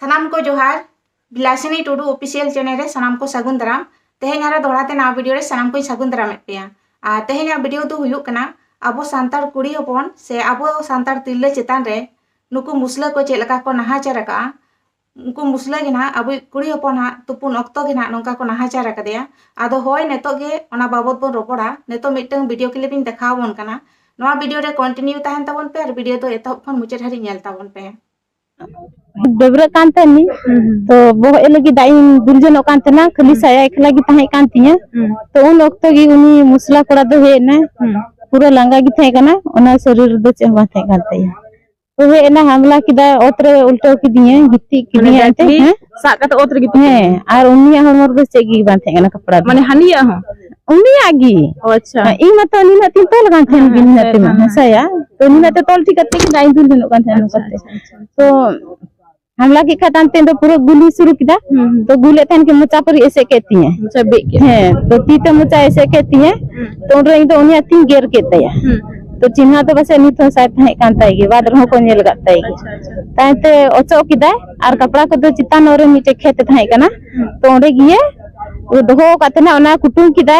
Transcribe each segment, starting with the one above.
सानाम को जोहार बिलासिनी Tudu official channel रे सानाम को सागुन दाराम तेहें आरो दोहराते नवा वीडियो रे सानाम को सागुन दाराम पेया आ तेहें वीडियो दो हुयुक कना आबो सांतार कुड़ी हपन से आबो सांतार तिरले चेतान रे नुकु मुसला को चेलका को नहाचार का उनको मुसला गे ना अब कुड़ी हपन हा तुपुन अक्तो गे ना नोंका को नहाचार कदेया आदो होय नेतो गे ओना बाबत बोन रोपड़ा नेतो मिटंग वीडियो क्लिप इन देखावबन कना नवा वीडियो रे कंटिन्यू ताहन ताबन पे और वीडियो तो एतहब खन मुचाद हारि नेल ताबन पे डबरा कान तनी तो बहुत लगी दाइन दुर्जन कान तना खाली साया एकला गी ताहे कान तिया तो उन वक्त गी उनी मुसला कोड़ा दो हे ना पूरा लांगा गी थे कना ओना शरीर दो चहवा थे कान तया तो हे ना हमला किदा ओतरे उल्टो की दिए गिट्टी की दिए आते हैं साकत ओतरे गिट्टी है और उनी हमर दो चेगी बान थे कना कपड़ा माने हनिया हो उनी आगी अच्छा ई मत उनी ना तीन तोल कान थे गिन नते में साया तो उनी ना तोल ठीक करते कि दाइन दुर्जन कान थे करते तो हमला की खतान ते तो पूरा गुली शुरू किया तो गुले तन के मुचा पर ऐसे कहती है मुचा बे के है तो तीते मुचा ऐसे कहती है तो उन तो उन्हें तीन गेर कहते हैं तो चिन्हा तो बस नहीं तो शायद है कांता है बाद रहो को नेल गाता है ताते ओचो किदा और कपड़ा को तो चितान और मीटे खेत थाई कना तो ओंडे गिए वो दहो कातना ओना कुटुम किदा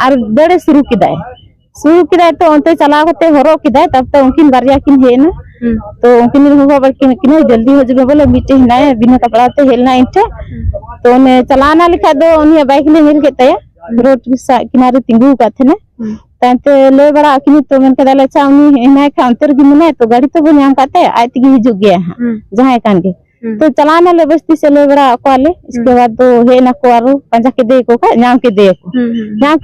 और दड़े शुरू किदा तो उनते चला करते हरो किदा तब तो उनकिन बारिया किन है ना तो उनकिन हो बर किन जल्दी हो जबे बोले मीटे हिना बिना कपड़ा ते हेलना इटे तो ने चलाना लिखा दो उन्हें बाइक ले मिल के तया रोड किनारे तिंगू का थे ना तांते ले बड़ा किन तो मन कदा ले चाउनी हिना का अंतर gi मने तो गाड़ी तो बन काते आय तिगी हिजुग गया जहां कान के तो चलाना ले बस्ती से ले बड़ा कोले इसके बाद तो हे ना को आरो पंजा के दे को का नाम के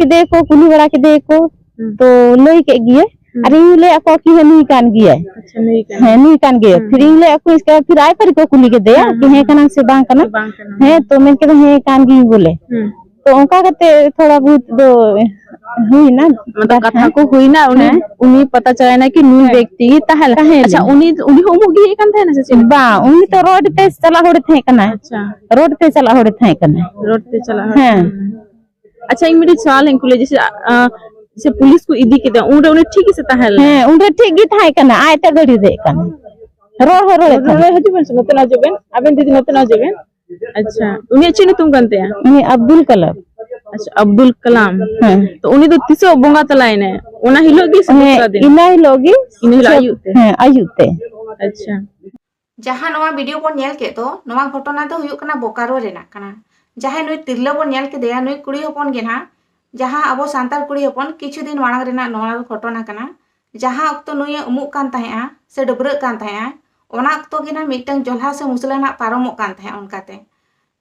दे को कुली बड़ा के दे को तो लई के गिए अरे ले ako की है नहीं कान गिया अच्छा नहीं कान गिया फिर ले ako इसका फिर आय पर को कुली के दे कि है कना से बांग कना है तो मैं के है कान गी बोले तो उनका कहते थोड़ा बहुत दो हुई ना मतलब कथा को हुई ना उन्हीं पता चला ना कि नुई व्यक्ति ताहल अच्छा उन्हीं हो मुगी कान थे ना से बा उन्हीं तो रोड पे चला होड़े थे कना अच्छा रोड पे चला होड़े थे कना रोड पे चला हां अच्छा एक मेरी सवाल है कुले जैसे पुलिस को इदी के दे उन्हें ठीक से ताहल है उन्हें ठीक गी थाई कना आय त गड़ी दे कना रो हजबन से नतना जबन अबन दीदी नतना जबन अच्छा उन्हें अच्छे ने तुम जानते हैं उन्हें अब्दुल कलाम अच्छा अब्दुल कलाम तो उन्हें तो तीसो बोंगा तलाय ने ओना हिलोगी समझता दे इना हिलोगी इन हिलो आयुते हां आयुते अच्छा जहां नवा वीडियो बन नेल के तो नवा घटना तो हुयुक कना बोकारो रेना कना जहां नुई तिरलो बन नेल के देया नुई कुड़ी हपन गे ना जहां अब सांतार कुड़ी हपन किछु दिन मांग रेना नवा घटना कना जहां अक्तो नुई उमुक कान ताहेआ से डबरक कान ताहेआ ओना अक्तो गे ना मिटंग जोल्हा से मुसलाना पारमोक कान ताहे उनकाते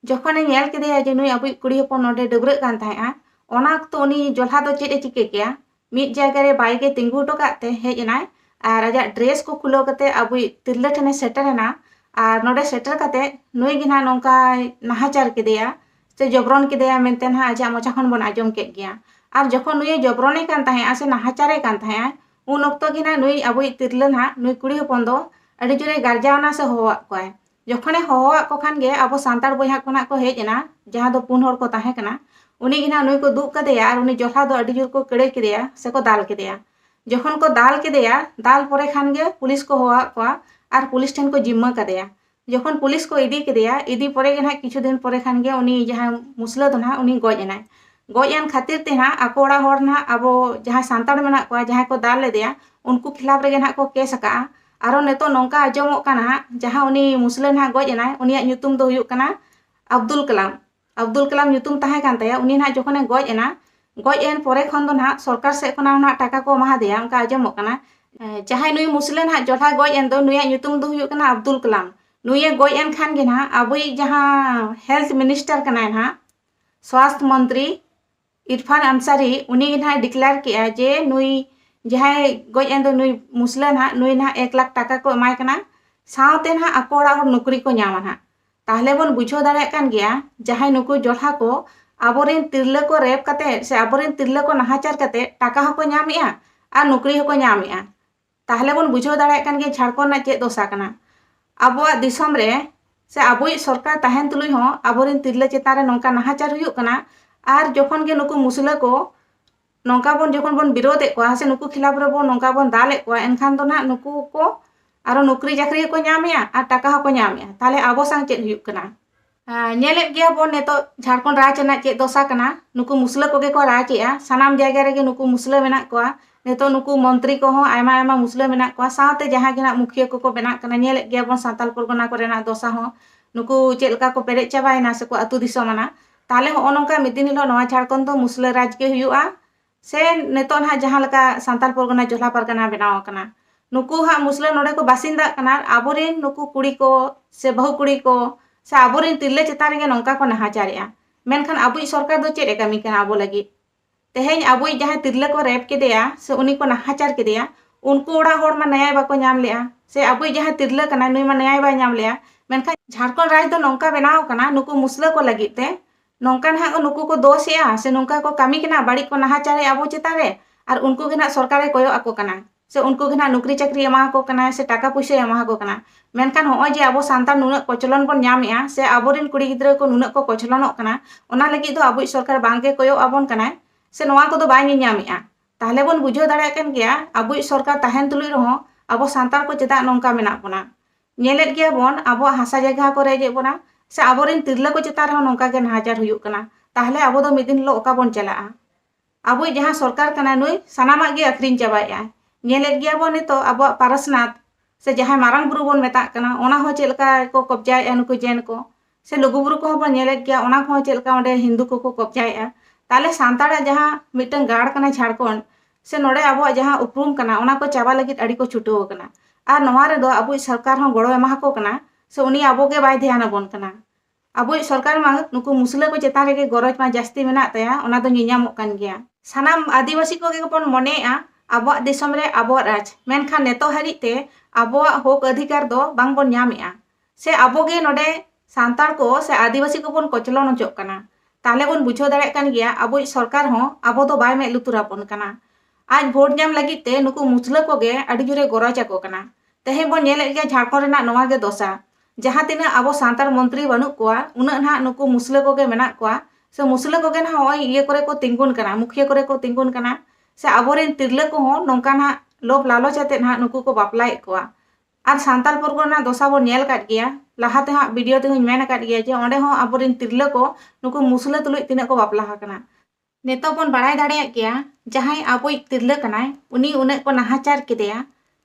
जखने नेल के देया जे नुई अबुई कुड़ी हपन नोडे डबरक कान ताहेआ ओना अक्तो उनी जोल्हा दो चेद ए चिके केया मिट जायगा रे बाइक ए तिंगु टो काते हेज एनाय और आजा ड्रेस को खुलो कते अबुई तिरले ठने सेटरना और नोडे सेटर कते नुई गे ना नोंका नाहाचार के देया से जबरन के देया मेनते ना आजा मोचा खन बन आजम के गया और जखन नुई जबरने कान ताहे से नाहाचारे कान ताहे उन ओक्तो गे ना नुई अबुई तिरले ना नुई कुड़ी हपन दो अडी जोरे गार्जावना से होवा कोय जखने होवा को खान गे अब सांतार बयहा कोना को हेजना जहां दो पुन हर को ताहे कना उनी गे ना नुई को दुक कदेया और उनी जोल्हा दो अडी जोर को कड़े केदेया से को दाल केदेया जखन को दाल केदेया दाल परे खान गे पुलिस को होवा को और पुलिस ठन को जिम्मा कदेया जखन पुलिस को इदी केदेया इदी परे गे ना किछु दिन परे खान गे उनी जहां मुसला दो ना उनी गज एनाय गज एन खातिर ते ना आकोड़ा हर ना अब जहां सांतार मेना को जहां को दाल लेदेया उनको खिलाफ रे ना को केस का आरो नेतो नोंका आजमोक कना जहां उनी मुसला ना गज एनाय उनिया ᱧᱩᱛᱩᱢ दो हुयुक कना अब्दुल कलाम ᱧᱩᱛᱩᱢ ताहे कान तया उनी ना जखने गज एना गज एन परे खन दो ना सरकार से खना ना टाका को महा देया उनका आजमोक कना जहां नुई मुसला ना जोल्हा गज एन दो नुया ᱧᱩᱛᱩᱢ दो हुयुक कना अब्दुल कलाम नुये गज एन खान गे ना अबुई जहां हेल्थ मिनिस्टर कना ना स्वास्थ्य मंत्री इरफान अंसारी उनी ना डिक्लेयर किया जे नुई जहां गज एन दो नुई मुसला ना नुई ना 1 लाख टाका को एमाय कना सावते ना अकोड़ा और नौकरी को नामा ना ताहले बन बुझो दाड़े कान गया जहां नुकु जोल्हा को आबोरेन तिरले को रेप कते से आबोरेन तिरले को नाहाचार कते टाका हको नामिया और नौकरी हको नामिया ताहले बन बुझो दाड़े कान गे झारखंड ना चेद दोसा कना आबोआ दिसम रे से आबुई सरकार ताहेन तुलुई हो आबोरेन तिरले चेतान रे नोंका नाहाचार हुयुक कना और जखन गे नुकु मुसला को नोंका बन जखन बन विरोध ए को से नुकु खिलाफ रे बन नोंका बन दाल ए को एनखान दो ना नुकु को ᱟᱨᱚ ᱱᱚᱠᱨᱤ ᱪᱟᱹᱠᱨᱤ ᱦᱚᱸᱠᱚ ᱧᱟᱢᱮᱜᱼᱟ ᱟᱨ ᱴᱟᱠᱟ ᱦᱚᱸᱠᱚ ᱧᱟᱢᱮᱜᱼᱟ, ᱛᱟᱦᱞᱮ ᱟᱵᱚ ᱥᱟᱶ ᱪᱮᱫ ᱦᱩᱭᱩᱜ ᱠᱟᱱᱟ? ᱧᱮᱞᱮᱫ ᱜᱮᱭᱟ ᱵᱚᱱ ᱱᱤᱛᱚᱜ ᱡᱷᱟᱲᱠᱷᱚᱸᱰ ᱨᱟᱡᱽ ᱨᱮᱱᱟᱜ ᱪᱮᱫ ᱫᱚᱥᱟ ᱠᱟᱱᱟ, ᱱᱩᱠᱩ ᱢᱩᱥᱞᱟᱹ ᱠᱚᱜᱮ ᱠᱚ ᱨᱟᱡᱽᱮᱜᱼᱟ, ᱥᱟᱱᱟᱢ ᱡᱟᱭᱜᱟ ᱨᱮᱜᱮ ᱱᱩᱠᱩ ᱢᱩᱥᱞᱟᱹ ᱢᱮᱱᱟᱜ ᱠᱚᱣᱟ, ᱱᱤᱛᱚᱜ ᱱᱩᱠᱩ ᱢᱚᱱᱛᱨᱤ ᱠᱚᱦᱚᱸ ᱟᱭᱢᱟ ᱟᱭᱢᱟ ᱢᱩᱥᱞᱟᱹ ᱢᱮᱱᱟᱜ ᱠᱚᱣᱟ, ᱥᱟᱶᱛᱮ ᱡᱟᱦᱟᱸ ᱜᱮ ᱱᱟᱜ ᱢᱩᱠᱷᱤᱭᱟᱹ ᱠᱚᱠᱚ ᱵᱮᱱᱟᱜ ᱠᱟᱱᱟ, ᱧᱮᱞᱮᱫ ᱜᱮᱭᱟ ᱵᱚᱱ ᱥᱟᱱᱛᱟᱞ ᱯᱚᱨᱜᱚᱱᱟ ᱠᱚᱨᱮᱱᱟᱜ ᱫᱚᱥᱟ ᱦᱚᱸ ᱱᱩᱠᱩ ᱪᱮᱫ ᱞᱮᱠᱟ ᱠᱚ ᱯᱮᱨᱮᱡ ᱪᱟᱵᱟᱭᱮᱱᱟ ᱥᱮᱠᱚ ᱟᱹᱛᱩ ᱫᱤᱥᱚᱢᱟᱱᱟ, ᱛᱟᱦᱞᱮ ᱦᱚᱸᱜᱼᱚ ᱱᱚᱝᱠᱟ ᱢᱤᱫ ᱫᱤᱱ ᱦᱤᱞᱳᱜ ᱱᱚᱣᱟ ᱡᱷᱟᱲᱠᱷᱚᱸᱰ ᱫᱚ ᱢᱩᱥᱞᱟᱹ ᱨᱟᱡᱽ ᱜᱮ ᱦᱩᱭᱩᱜᱼᱟ, ᱥᱮ ᱱᱤᱛᱚᱜ ᱱᱟᱦᱟᱜ ᱡᱟᱦᱟᱸ ᱞᱮᱠᱟ ᱥᱟᱱᱛᱟᱞ ᱯᱚᱨᱜᱚᱱᱟ ᱡᱚᱞᱦᱟ ᱯᱟᱨᱜᱟᱱᱟ ᱵᱮᱱᱟᱣ ᱟᱠᱟᱱᱟ, ᱱᱩᱠᱩ ᱦᱟᱸᱜ ᱢᱩᱥᱞᱟᱹ ᱱᱚᱰᱮ ᱠᱚ ᱵᱟᱥᱤᱱᱫᱟᱜ ᱠᱟᱱᱟ, ᱟᱵᱚᱨᱮᱱ ᱱᱩᱠᱩ ᱠᱩᱲᱤ ko se bahu kuri ko se aboren tirle chetan rege nongka ko nahachare'a, मेनखान आबुई सरकार दो चेद कामी कना आबो लगी तेहेñ आबुई जहां तिरले को रेप केदेया से उनी को नाहाचार केदेया उनको ओड़ा होड़ मा न्याय बाको नाम लेआ से आबुई जहां तिरले कना नुई मा न्याय बाय नाम लेआ मेनखान झारखंड राज दो नोंका बनाव कना नुकु मुसला को लगी ते नोंका ना नुकु को दोषेआ से नोंका को कामी कना बाड़ी को नाहाचारे आबो चेतारे और उनको के ना सरकारे कोयो आको कना से उनको के ना नौकरी चाकरी एमा को कना से टाका पैसा एमा को कना मेनखान होय जे आबो सांतार नुना कोचलन बन नामेआ से आबोरिन कुड़ी गिद्रा को नुना को कोचलनोक कना ओना लगी दो आबुई सरकार बांगे कोयो आबोन कना से नोआ को दो बाय नामेआ ताहले बन बुझो दाड़ा कन गया आबुई सरकार ताहेन तुलुई रहो आबो सांतार को चेदा नोंका मेना बोना नेलेत गया बोन आबो हासा जगह को रेजे बोना से आबोरिन तिरला को चेता रहो नोंका के नाहाचार हुयुक कना ताहले आबो दो मिदिन लो ओका बोन चलाआ आबुई जहां सरकार कना नुई सनामा गे अखरिन चाबाया नेलेत गया बोन नितो आबो पारसनाथ से जहां मारंग बुरु बोन मेता कना ओना हो चेलका को कब्जाए नुकु जेन को से लुगुबुरु को बोन नेलेत गया ओना को चेलका ओंडे हिंदू को कब्जाए ताले सांताड़ा जहां मिटन गाड़ कना झारखंड से नोडे आबो जहां उपरूम कना ओना को चाबा लगी अड़ी को छुटो कना आर नोवा रे दो आबुई सरकार हो गड़ो एमा को कना से उनी आबो के बाय ध्यान बोन कना आबुई सरकार मा नुकु मुसला को चेता रे गरज मा जास्ती मेना तया ओना दो नियामो कन गया सानाम आदिवासी को के बोन मनेआ आबो दिसम रे आबो राज मेनखान नेतो हरि ते आबो हक अधिकार दो बांग बोन नामेआ से आबो गे नोडे सांतार को से आदिवासी को बोन कोचलन चोक कना ताले बोन बुझो दाड़े कन गया आबुई सरकार हो आबो दो बाय मे लुतुरा बोन कना आज भोट नाम लगी ते नुकु मुसला को गे अड़ी जोरे गरज को कना तेहे बोन नेले गया झारखंड रेना नोवा गे दोसा जहां तिना आबो सांतार मंत्री बनु कोआ उना ना नुकु मुसला को गे मेना कोआ से मुसला को गे ना होय ये करे को तिंगुन कना मुखिया करे को तिंगुन कना से आबोरेन तिरले को हो नोंका ना लोभ लालच आते ना नुकु को बापलाय कोआ आर सांताल परगना दोसा बो नेल काट गया लाहाते हा वीडियो ते हुन मेन काट गया जे ओंडे हो आबोरेन तिरले को नुकु मुसला तुलुई तिना को बापला हाकना नेतो बोन बाड़ाय दाड़ेया गया जहां आबोई तिरले कनाय उनी उने को नाहाचार केदेया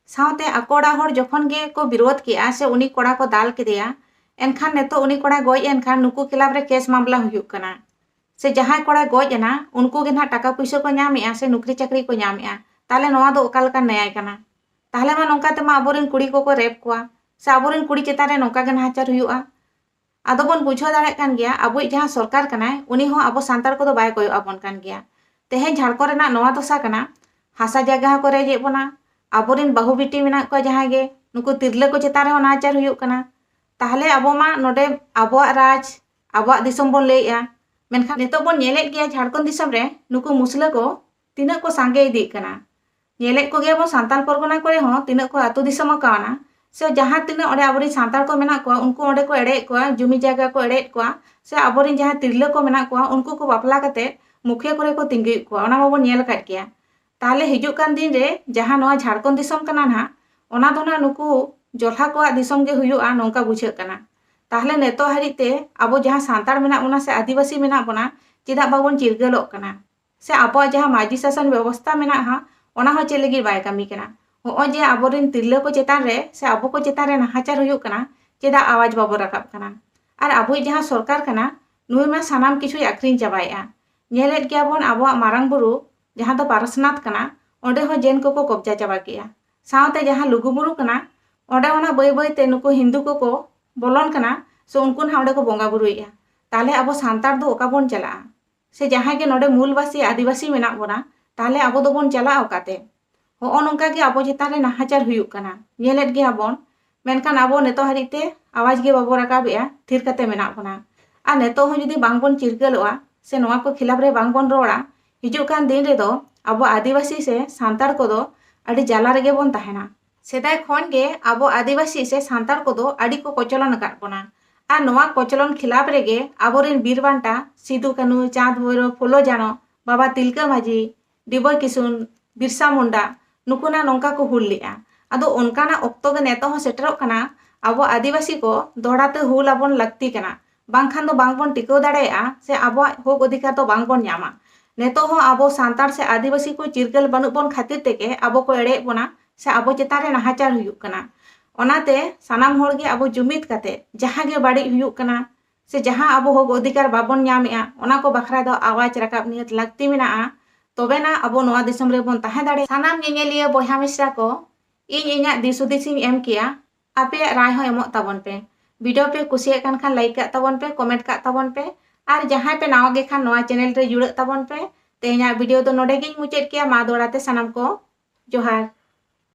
सावते अकोड़ा होड़ जखन गे को विरोध किया से उनी कोड़ा को दाल केदेया एनखान नेतो उनी कोड़ा गoj एनखान नुकु खिलाफ रे केस मामला हुयुक कना से जहां कोड़ा गoj एना उनको गे ना टाका पैसा को नामेआ से नौकरी चाकरी को नामेआ ताले नोवा दो ओका लका न्याय कना ताहले मा नोंका ते मा आबोरेन कुड़ी को रेप कोआ से आबोरेन कुड़ी चेता रे नोंका गे नाहाचार हुयुआ आदो बोन बुझो दाड़े कान गया आबुई जहां सरकार कनाय उनी हो आबो सांतार को दो बाय कोयो आबोन कान गया तेहे झारखंड रेना नोवा दशा कना हासा जगह को रेजे बोना आबोरेन बाहु बेटी मेना को जहां गे नुकु तिरले को चेता रे नाहाचार हुयुक कना ताहले आबो मा नोडे आबो राज आबो दिसम बोन लेया मेनखान नितो बोन नेलेत गया झारखंड दिसम रे नुकु मुसला को तिना को सांगे इदी कना नेलेत को गया बो सांताल परगना करे हो तिना को अतु दिसम काना से जहां तिना ओडे आबोरी सांताल को मेना को उनको ओडे को एड़े को जुमी जायगा को एड़े को से आबोरी जहां तिरले को मेना को उनको को बापला कते मुखिया करे को तिंगी को ओना माबो नेल काट गया ताहले हिजुक कान दिन रे जहां नोआ झारखंड दिसम कना ना ओना दो ना नुकु जोल्हा को दिसम गे हुयुआ नोंका बुझे कना ताहले नेतो हरि ते आबो जहां सांतार मेना उना से आदिवासी मेना बना चेदा बाबोन चिरगलोक कना से आबो जहां माजी शासन व्यवस्था मेना हा ओना हो चे लगी बाय कामी कना हो जे आबोरेन तिरले को चेतान रे से आबो को चेतान रे नाहाचार हुयुक कना चेदा आवाज बाबो राकाब कना आर आबोई जहां सरकार कना नुई मा सानाम किछु आखरिन चाबाया नेलेत गया बोन आबो मारंग बुरु जहां दो पारसनाथ कना ओंडे हो जेन को कब्जा चाबा किया सावते जहां लुगुबुरु कना ओंडे ओना बय बय ते नुकु हिंदू को बोलन कना से उनको ना ओंडे को बोंगा बुरुइया ताहले आबो सांतार दो ओका बोन चला से जहां के नोडे मूलवासी आदिवासी मेना बोना ताहले आबो दो बोन चला ओकाते हो नोंका के आबो चेतान रे नाहाचार हुयुक कना नेलेत गया बोन मेनखान आबो नेतो हरिते आवाज गे बाबो राकाबेया थिर कते मेना बोना आ नेतो हो जुदी बांग बोन चिरगलोआ से नोआ को खिलाफ रे बांग बोन रोड़ा हिजुक कान दिन रे दो आबो आदिवासी से सांतार को दो अड़ी जाला रेगे बोन ताहेना सेदाय खन गे आबो आदिवासी से सांतार को दो अड़ी को कोचलन काट बोना आ नोआ कोचलन खिलाफ रेगे आबोरेन बीरबांटा सिदु कानू चांद भैरव फुलो जानो बाबा तिलका माझी डिबो किसुन बिरसा मुंडा नुकुना नोंका को हुल लेआ ᱟᱫᱚ ᱚᱱᱠᱟᱱᱟᱜ ᱚᱠᱛᱚ ᱜᱮ ᱱᱤᱛᱚᱜ ᱦᱚᱸ ᱥᱮᱴᱮᱨᱚᱜ ᱠᱟᱱᱟ ᱟᱵᱚ ᱟᱹᱫᱤᱵᱟᱹᱥᱤ ᱠᱚ ᱫᱚᱦᱲᱟᱛᱮ ᱦᱩᱞ ᱟᱵᱚᱱ ᱞᱟᱹᱠᱛᱤ ᱠᱟᱱᱟ ᱵᱟᱝᱠᱷᱟᱱ ᱫᱚ ᱵᱟᱝᱵᱚᱱ ᱴᱤᱠᱟᱹᱣ ᱫᱟᱲᱮᱭᱟᱜᱼᱟ ᱥᱮ ᱟᱵᱚᱣᱟᱜ ᱦᱚᱠ ᱚᱫᱷᱤᱠᱟর ᱫᱚ ᱵᱟᱝᱵᱚᱱ ᱧᱟᱢᱟ ᱱᱤᱛᱚᱜ ᱦᱚᱸ ᱟᱵᱚ ᱥᱟᱱᱛᱟᱲ ᱥᱮ ᱟᱹᱫᱤᱵᱟᱹᱥᱤ ᱠᱚ ᱪᱤᱨᱜᱟᱹᱞ ᱵᱟᱹᱱᱩᱜ ᱵᱚᱱ ᱠᱷᱟᱹᱛᱤᱨ ᱛᱮᱜᱮ ᱟᱵᱚ ᱠᱚ ᱮᱲᱮᱭᱮᱫ ᱵᱚᱱᱟ ᱥᱮ ᱟᱵᱚ ᱪᱮᱛᱟᱱ ᱨᱮ ᱱᱟᱦᱟᱪᱟᱨ ᱦᱩᱭᱩᱜ ᱠᱟᱱᱟ ᱚᱱᱟᱛᱮ ᱥᱟᱱᱟᱢ ᱦᱚᱲ ᱜᱮ ᱟᱵᱚ ᱡᱩᱢᱤᱫ ᱠᱟᱛᱮ ᱡᱟᱦᱟᱸ ᱜᱮ ᱵᱟᱹᱲᱤᱡ ᱦᱩᱭᱩᱜ ᱠᱟᱱᱟ से जहां अब हक अधिकार बाबन ᱧᱟᱢᱮᱜᱼᱟ ᱚᱱᱟ ᱠᱚ ᱵᱟᱠᱷᱨᱟ ᱫᱚ आवाज राकाब नियत लाक्ति मेनाआ तबेना अब नोआ दिसम रे बोन ताहे दाड़े सानाम नेनेलिया बयहा मिश्रा को इन इᱧᱟᱜ दिस हुदिसिᱧ एम किया आपेयाग राय हो एमोग ताबन पे वीडियो पे कुसिया कान खान लाइक का ताबन पे कमेंट का ताबन पे और जहां पे नावा गे खान नोआ चैनल रे जुड़े ताबन पे तेहेñाग वीडियो दो नोडे गिñ मुचाद किया मा दोड़ाते सानाम को जोहार।